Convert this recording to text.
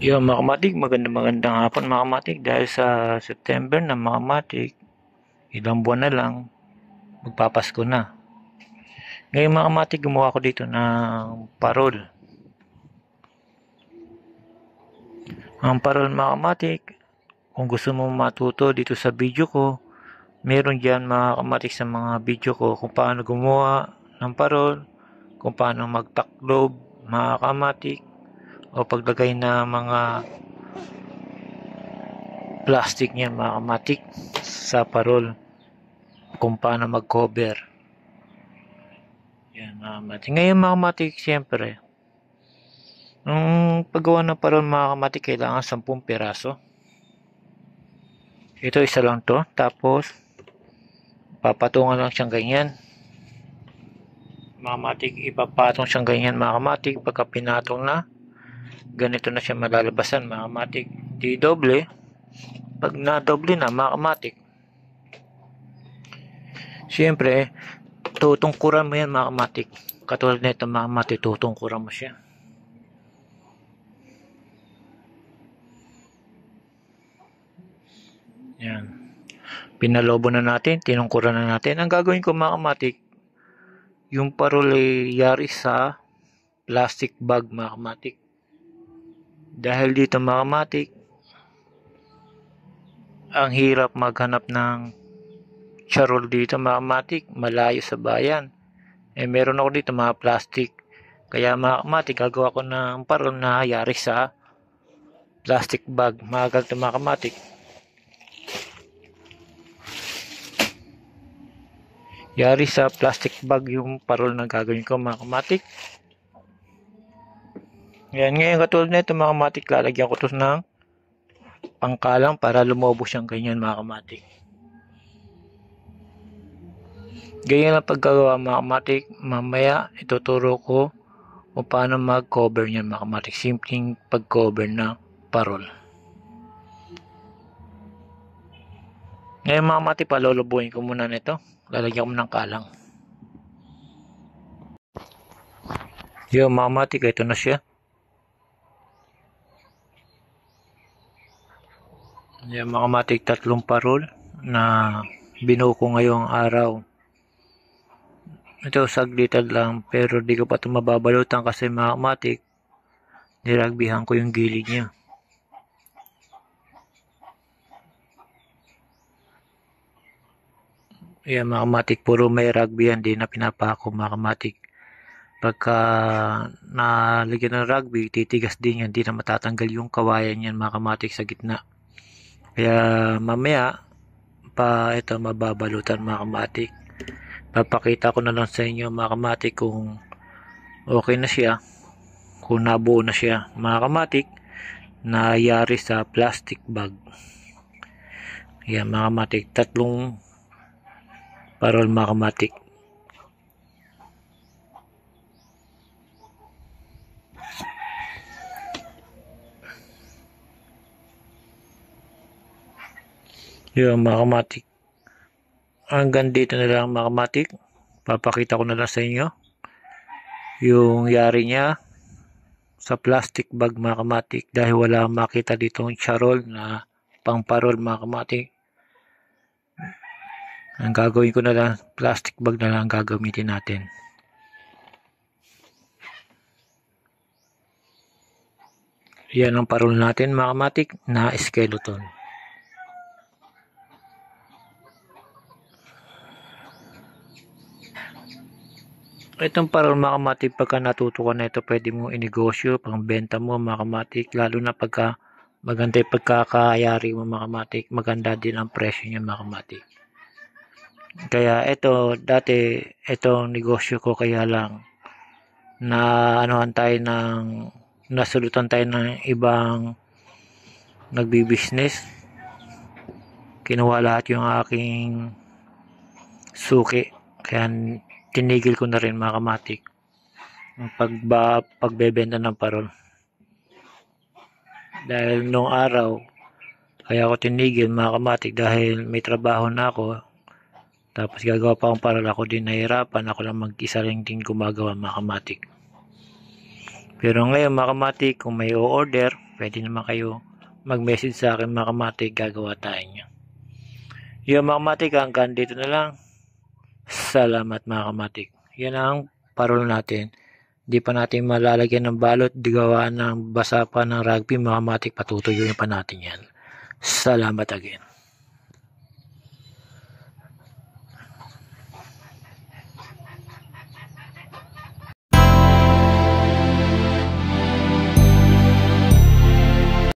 Yo mga kamatik, magandang hapon mga kamatik. Dahil sa September na mga kamatik, ilang buwan na lang, magpapasko na. Ngayon mga kamatik, gumawa ko dito ng parol. Ang parol mga kamatik, kung gusto mo matuto dito sa video ko, meron dyan mga kamatik sa mga video ko kung paano gumawa ng parol, kung paano magtaklob mga kamatik, o paglagay na mga plastic niya mga kamatik sa parol, kung paano mag-cover. Yan mga kamatik. Ngayon mga kamatik, siyempre, nung paggawa ng parol mga kamatik, kailangan 10 piraso. Ito isa lang to. Tapos, papatungan lang siyang ganyan. Mga kamatik, ipapatong siyang ganyan mga kamatik. Pagka pinatong na, ganito na siya malalabasan mga kamatik. Di doble. Pag na doble na mga kamatik, siyempre, tutungkuran mo yan mga kamatik. Katulad nito mga kamatik, tutungkuran mo siya. Yan. Pinalobo na natin, tinungkuran na natin. Ang gagawin ko mga kamatik, yung parol ay yari sa plastic bag mga kamatik. Dahil dito mga kamatik, ang hirap maghanap ng charol dito mga kamatik, malayo sa bayan. Meron ako dito mga plastic. Kaya mga kamatik, gagawa ko ng parol na yari sa plastic bag. Mga ganito mga kamatik. Yari sa plastic bag yung parol na gagawin ko mga kamatik. Yan, ngayon katulad na ito mga kamatik, lalagyan ko ito ng pangkalang para lumobo siyang ganyan mga kamatik. Ganyan ang paggawa mga kamatik. Mamaya ituturo ko kung paano mag-cover niyan mga kamatik. Simpleng pag-cover na parol. Ngayon mga kamatik, palulubuin ko muna nito. Lalagyan ko ng kalang. Yung mga kamatik, ito na siya. Yung mga kamatik, 3 parol na binuo ko ngayong araw. Ito saglitan lang, pero di ko pa ito mababalutan kasi mga kamatik, niragbihan ko yung gilid niya. Ayan mga kamatik, puro may rugby yan, di na pinapako mga kamatik. Pagka nalagyan ng rugby, titigas din yan, di na matatanggal yung kawayan yan mga kamatik sa gitna. Kaya mamaya, ito mababalutan mga kamatik. Papakita ko na lang sa inyo mga kamatik kung okay na siya, kung nabuo na siya mga kamatik, na yari sa plastic bag. Ayan mga kamatik, 3 parol mga kamatik. Yung mga kamatik, hanggang dito na lang mga kamatik. Papakita ko na lang sa inyo yung yari niya sa plastic bag mga kamatik, dahil wala makita dito yung charol na pang parol mga kamatik. Ang gagawin ko na lang, plastic bag na lang gagamitin natin. Yan ang parol natin mga kamatik na skeleton. Itong parol mga kamatik, pagka natuto ka na ito, pwede mo inegosyo, pangbenta mo mga kamatik, lalo na pagka maganda yung pagkakayari mo mga kamatik, maganda din ang presyo niya mga kamatik. Kaya ito, dati itong negosyo ko, kaya lang na nasulutan tayo ng ibang nagbi-business. Kinuha lahat yung aking suki, kaya tinigil ko na rin mga kamatik ang pagbebenta ng parol. Dahil nung araw, kaya ako tinigil mga kamatik, dahil may trabaho na ako, tapos gagawa pa akong parol, ako din nahirapan, ako lang mag-isa rin din gumagawa mga kamatik. Pero ngayon mga kamatik, kung may o-order, pwede naman kayo mag-message sa akin mga kamatik, gagawa tayo niya. Yung mga kamatik, hanggang dito na lang. Salamat mga kamatik. Yan ang parol natin. Di pa natin malalagyan ng balot, di gawa ng basa pa ng rugby mga kamatik, patutuyuin pa natin yan. Salamat again.